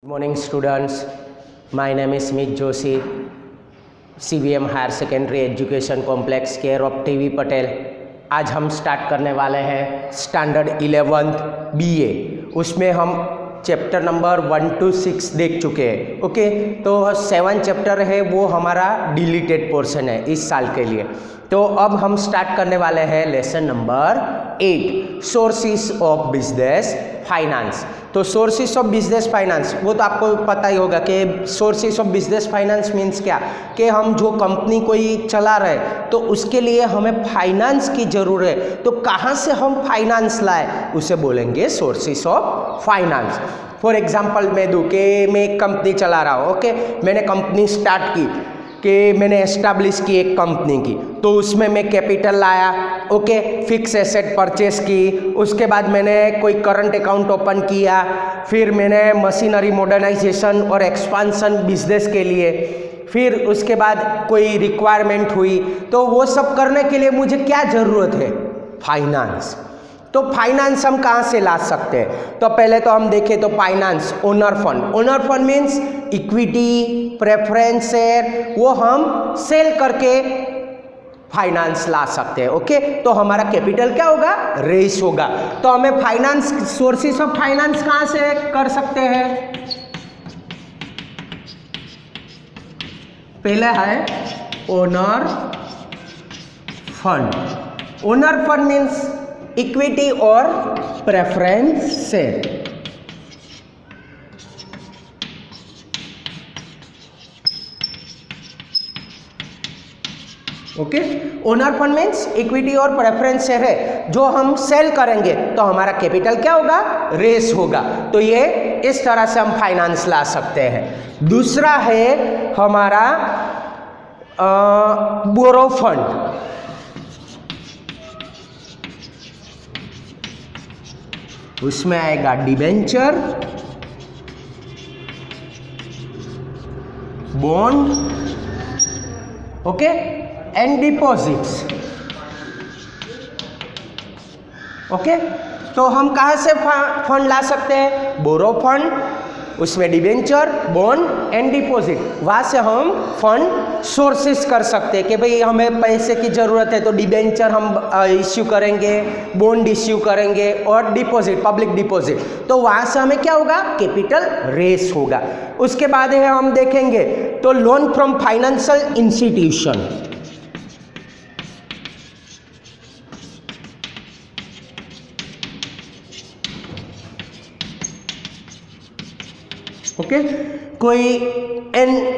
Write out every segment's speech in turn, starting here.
Good morning students, my name is Smith Joshi, CBM higher secondary education complex care of TV Patel. आज हम start करने वाले हैं standard 11th BA। उसमें हम चैप्टर नंबर 1 to 6 देख चुके हैं। ओके, तो 7 चैप्टर है वो हमारा डिलीटेड पोर्शन है इस साल के लिए। तो अब हम स्टार्ट करने वाले हैं lesson number 8, sources of business finance. तो सोर्सेस ऑफ बिजनेस फाइनेंस वो तो आपको पता ही होगा कि sources of business finance means क्या, कि हम जो कंपनी कोई चला रहे तो उसके लिए हमें फाइनेंस की ज़रूरत है, तो कहाँ से हम फाइनेंस लाए उसे बोलेंगे sources of finance. For example मैं दूँ कि मैं एक कंपनी चला रहा हूँ। ओके, मैंने कंपनी स्टार्ट की कि मैंने एस्टैब्लिश की एक कंपनी की, तो उसमें मैं कैपिटल लाया। ओके, फिक्स एसेट परचेस की, उसके बाद मैंने कोई करंट अकाउंट ओपन किया, फिर मैंने मशीनरी मॉडर्नाइजेशन और एक्सपांशन बिजनेस के लिए, फिर उसके बाद कोई रिक्वायरमेंट हुई, तो वो सब करने के लिए मुझे क्या ज़रूरत है, फाइनेंस। तो फाइनेंस हम कहाँ से ला सकते हैं? तो पहले तो हम देखें तो finance owner fund. Owner fund means equity, preference share, वो हम सेल करके फाइनेंस ला सकते हैं। ओके, तो हमारा कैपिटल क्या होगा, रेस होगा। तो हमें फाइनेंस, सोर्सेस ऑफ फाइनेंस कहाँ से कर सकते हैं? पहले है owner fund. Owner fund means equity और preference share. Okay, owner fund means equity और प्रेफरेंस शेयर है, जो हम सेल करेंगे तो हमारा कैपिटल क्या होगा, रेस होगा। तो ये इस तरह से हम फाइनेंस ला सकते हैं। दूसरा है हमारा बोरो फंड। उसमें आएगा debenture, bond, okay, and deposits. Okay, तो हम कहाँ से फंड ला सकते हैं? बोरो फंड, उसमें डिबेंचर, बॉन्ड एंड डिपॉजिट, वहाँ से हम फंड सोर्सेस कर सकते हैं कि भाई हमें पैसे की ज़रूरत है तो डिबेंचर हम इश्यू करेंगे, बॉन्ड इश्यू करेंगे और डिपॉजिट, पब्लिक डिपॉजिट, तो वहाँ से हमें क्या होगा, कैपिटल रेस होगा। उसके बाद है हम देखेंगे तो loan from financial institution. Okay, कोई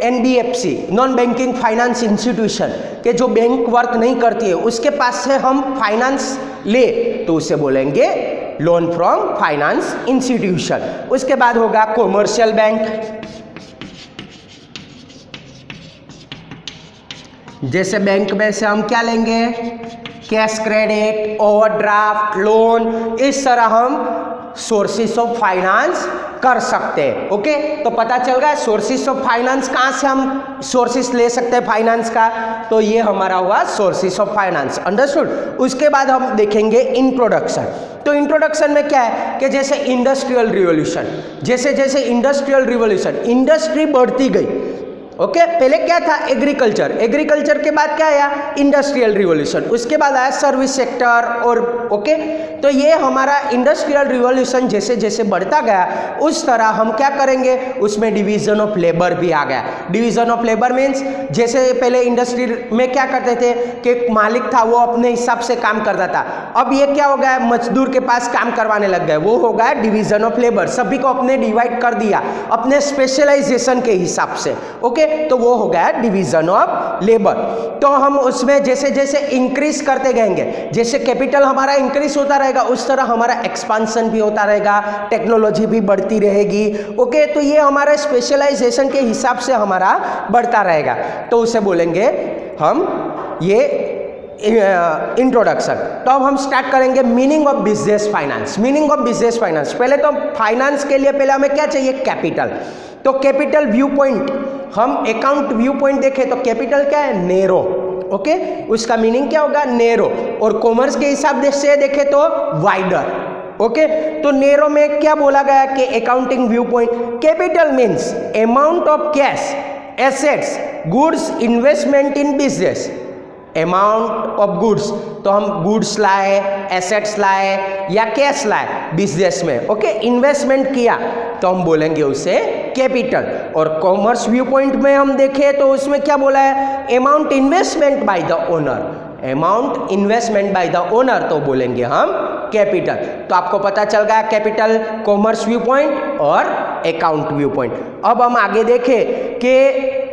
NBFC, non banking finance institution, के जो बैंक वर्क नहीं करती है उसके पास से हम फाइनेंस ले तो उसे बोलेंगे लोन फ्रॉम फाइनेंस इंस्टीट्यूशन। उसके बाद होगा कॉमर्शियल बैंक। जैसे बैंक में से हम क्या लेंगे, कैश क्रेडिट, ओवरड्राफ्ट, लोन, इस तरह हम सोर्सेस ऑफ फाइनेंस कर सकते हैं। ओके, तो पता चल गया सोर्सेस ऑफ फाइनेंस कहाँ से हम सोर्सेस ले सकते हैं फाइनेंस का, तो ये हमारा हुआ सोर्सेस ऑफ फाइनेंस। अंडरस्टूड। उसके बाद हम देखेंगे इंट्रोडक्शन। तो इंट्रोडक्शन में क्या है कि जैसे इंडस्ट्रियल रिवॉल्यूशन, जैसे जैसे इंडस्ट्रियल रिवॉल्यूशन, इंडस्ट्री बढ़ती गई। ओके, पहले क्या था, एग्रीकल्चर, एग्रीकल्चर के बाद क्या आया, इंडस्ट्रियल रिवॉल्यूशन, उसके बाद आया सर्विस सेक्टर और ओके, तो ये हमारा इंडस्ट्रियल रिवॉल्यूशन जैसे जैसे बढ़ता गया उस तरह हम क्या करेंगे, उसमें डिवीजन ऑफ लेबर भी आ गया। डिवीजन ऑफ लेबर मीन्स जैसे पहले इंडस्ट्री में क्या करते थे कि मालिक था वो अपने हिसाब से काम करता था, अब ये क्या हो गया, मजदूर के पास काम करवाने लग गए, वो हो गया डिवीजन ऑफ लेबर। सभी को अपने डिवाइड कर दिया अपने स्पेशलाइजेशन के हिसाब से। ओके, तो वो हो गया डिवीजन ऑफ लेबर। तो हम उसमें जैसे जैसे इंक्रीज करते जाएंगे, जैसे कैपिटल हमारा इंक्रीज होता रहेगा उस तरह हमारा एक्सपांशन भी होता रहेगा, टेक्नोलॉजी भी बढ़ती रहेगी। ओके, तो ये हमारे स्पेशलाइजेशन के हिसाब से हमारा बढ़ता रहेगा, तो उसे बोलेंगे हम ये इंट्रोडक्शन। तो अब हम स्टार्ट करेंगे meaning of business finance. Meaning of business finance, पहले तो फाइनेंस के लिए पहले हमें क्या चाहिए, कैपिटल। तो कैपिटल व्यू पॉइंट, हम अकाउंट व्यू पॉइंट देखें तो कैपिटल क्या है, नेरो। ओके, उसका मीनिंग क्या होगा, नेरो। और कॉमर्स के हिसाब से देखें तो वाइडर। ओके, तो नेरो में क्या बोला गया कि accounting view point, capital means amount of cash, assets, goods, investment in business. Amount of goods, तो हम गुड्स लाए, एसेट्स लाए या कैश लाए बिजनेस में, ओके, इन्वेस्टमेंट किया तो हम बोलेंगे उसे कैपिटल। और कॉमर्स व्यू पॉइंट में हम देखें तो उसमें क्या बोला है, amount investment by the owner, amount investment by the owner तो बोलेंगे हम कैपिटल। तो आपको पता चल गया कैपिटल, कॉमर्स व्यू पॉइंट और अकाउंट व्यू पॉइंट। अब हम आगे देखें कि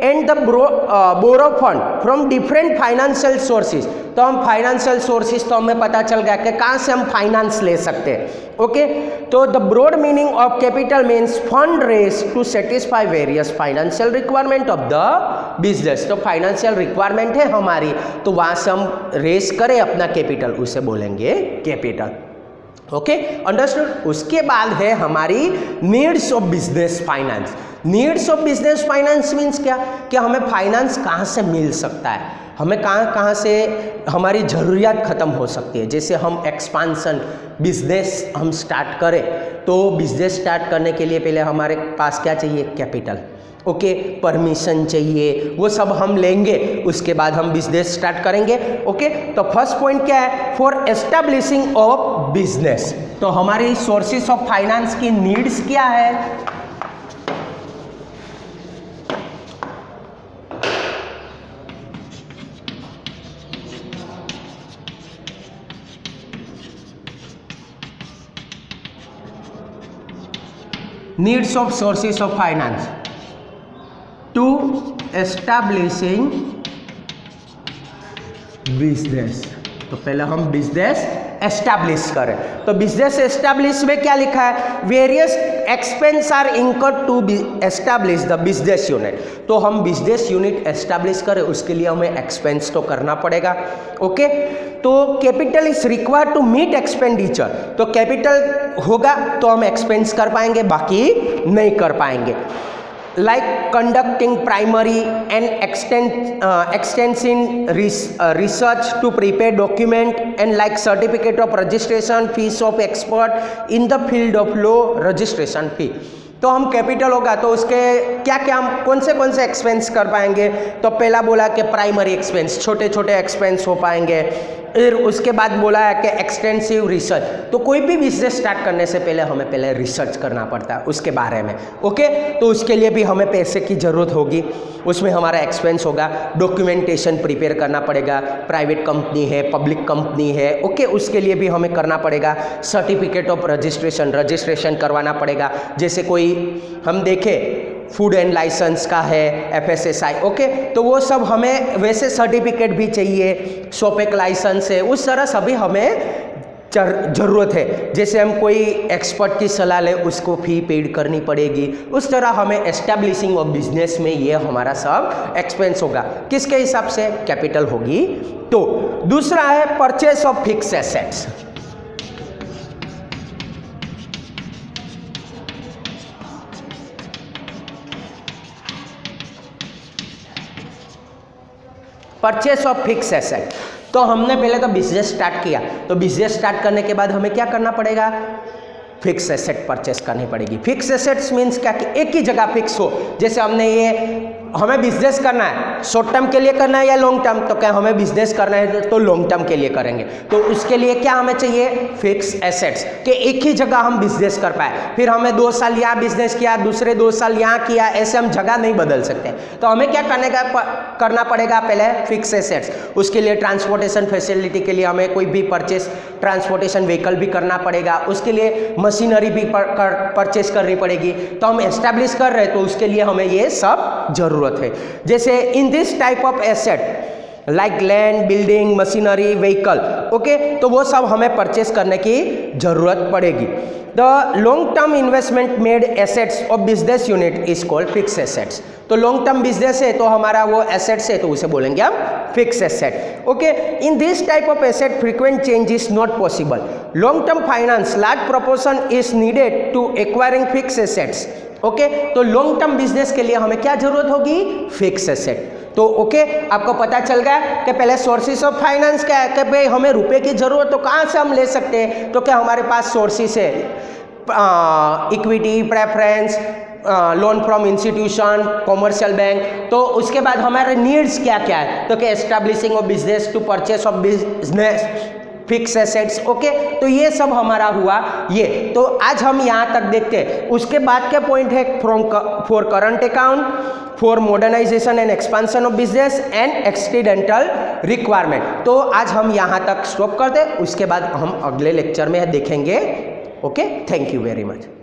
and the borrow fund from different financial sources, तो हम फाइनेंशियल सोर्सेज तो हमें पता चल गया कि कहाँ से हम फाइनेंस ले सकते हैं, ओके। तो the broad meaning of capital means fund raise to satisfy various financial requirement of the business. तो फाइनेंशियल रिक्वायरमेंट है हमारी, तो वहाँ से हम रेज करें अपना कैपिटल, उसे बोलेंगे कैपिटल, ओके, अंडरस्टूड। उसके बाद है हमारी needs of business finance. Needs of business finance means क्या, कि हमें फाइनेंस कहाँ से मिल सकता है, हमें कहाँ से हमारी ज़रूरियात ख़त्म हो सकती है। जैसे हम एक्सपांसन बिजनेस हम स्टार्ट करें, तो बिजनेस स्टार्ट करने के लिए पहले हमारे पास क्या चाहिए, कैपिटल, ओके, परमिशन चाहिए, वो सब हम लेंगे, उसके बाद हम बिजनेस स्टार्ट करेंगे, ओके। तो फर्स्ट पॉइंट क्या है, फॉर एस्टेब्लिशिंग ऑफ बिजनेस, तो हमारी सोर्सेस ऑफ फाइनेंस की नीड्स क्या है, needs of sources of finance to establishing business. तो पहले हम बिजनेस एस्टैब्लिश करें, तो बिजनेस एस्टैब्लिश में क्या लिखा है, various expense are incurred to establish the business unit. तो हम बिजनेस यूनिट एस्टैब्लिश करें, उसके लिए हमें एक्सपेंस तो करना पड़ेगा, ओके। तो capital is required to meet expenditure, तो कैपिटल होगा तो हम एक्सपेंस कर पाएंगे, बाकी नहीं कर पाएंगे। like conducting primary and extensive research to prepare document and like certificate of registration, fees of expert in the field of law, registration fee। तो हम कैपिटल होगा तो उसके क्या क्या हम कौन से एक्सपेंस कर पाएंगे, तो पहला बोला कि प्राइमरी एक्सपेंस, छोटे छोटे एक्सपेंस हो पाएंगे। फिर उसके बाद बोला है कि एक्सटेंसिव रिसर्च, तो कोई भी बिजनेस स्टार्ट करने से पहले हमें पहले रिसर्च करना पड़ता है उसके बारे में, ओके। तो उसके लिए भी हमें पैसे की ज़रूरत होगी, उसमें हमारा एक्सपेंस होगा। डॉक्यूमेंटेशन प्रिपेयर करना पड़ेगा, प्राइवेट कंपनी है, पब्लिक कंपनी है, ओके, उसके लिए भी हमें करना पड़ेगा। सर्टिफिकेट ऑफ रजिस्ट्रेशन करवाना पड़ेगा। जैसे कोई हम देखें फूड एंड लाइसेंस का है, FSSI, ओके, तो वो सब हमें वैसे सर्टिफिकेट भी चाहिए, शॉपेक लाइसेंस है, उस तरह सभी हमें ज़रूरत है। जैसे हम कोई एक्सपर्ट की सलाह ले, उसको फी पेड करनी पड़ेगी, उस तरह हमें एस्टैब्लिशिंग ऑफ बिजनेस में ये हमारा सब एक्सपेंस होगा। किसके हिसाब से, कैपिटल होगी। तो दूसरा है purchase of fix assets. Purchase of fix asset, तो हमने पहले तो बिजनेस स्टार्ट किया, तो बिजनेस स्टार्ट करने के बाद हमें क्या करना पड़ेगा, फिक्स एसेट परचेस करनी पड़ेगी। फिक्स एसेट्स मीन्स क्या कि एक ही जगह फिक्स हो। जैसे हमने ये हमें बिजनेस करना है, शॉर्ट टर्म के लिए करना है या लॉन्ग टर्म, तो क्या हमें बिजनेस करना है तो लॉन्ग टर्म के लिए करेंगे। तो उसके लिए क्या हमें चाहिए, फिक्स एसेट्स, कि एक ही जगह हम बिजनेस कर पाए। फिर हमें 2 साल यहाँ बिजनेस किया, दूसरे 2 साल यहाँ किया, ऐसे हम जगह नहीं बदल सकते। तो हमें क्या करना पड़ेगा, पहले फिक्स एसेट्स। उसके लिए ट्रांसपोर्टेशन फैसिलिटी के लिए हमें कोई भी परचेस ट्रांसपोर्टेशन व्हीकल भी करना पड़ेगा, उसके लिए मशीनरी भी परचेस करनी पड़ेगी। तो हम एस्टैब्लिश कर रहे हैं तो उसके लिए हमें ये सब जरूरत है। जैसे इन this type of asset like land, building, machinery, vehicle, okay, तो वो सब हमें परचेस करने की जरूरत पड़ेगी। The long term investment made assets of business unit is called fix assets. तो लॉन्ग टर्म बिजनेस है तो हमारा वो एसेट्स है, तो उसे बोलेंगे हम fix asset, okay. In this type of asset frequent change is not possible. Long term finance large proportion is needed to acquiring fix assets okay, तो लॉन्ग टर्म बिजनेस के लिए हमें क्या जरूरत होगी? Fix asset. तो ओके, आपको पता चल गया कि पहले सोर्सेस ऑफ फाइनेंस क्या है, कि भाई हमें रुपए की जरूरत तो कहाँ से हम ले सकते हैं, तो क्या हमारे पास सोर्सेस है, equity, preference, loan from institution, commercial bank. तो उसके बाद हमारे नीड्स क्या क्या है, तो क्या establishing of business, to purchase of business, fix assets. Okay, तो ये सब हमारा हुआ ये। तो आज हम यहाँ तक देखते हैं। उसके बाद के पॉइंट है for current account, for modernization and expansion of business and accidental requirement. तो आज हम यहाँ तक स्टॉप करते हैं, उसके बाद हम अगले लेक्चर में देखेंगे। Okay, thank you very much.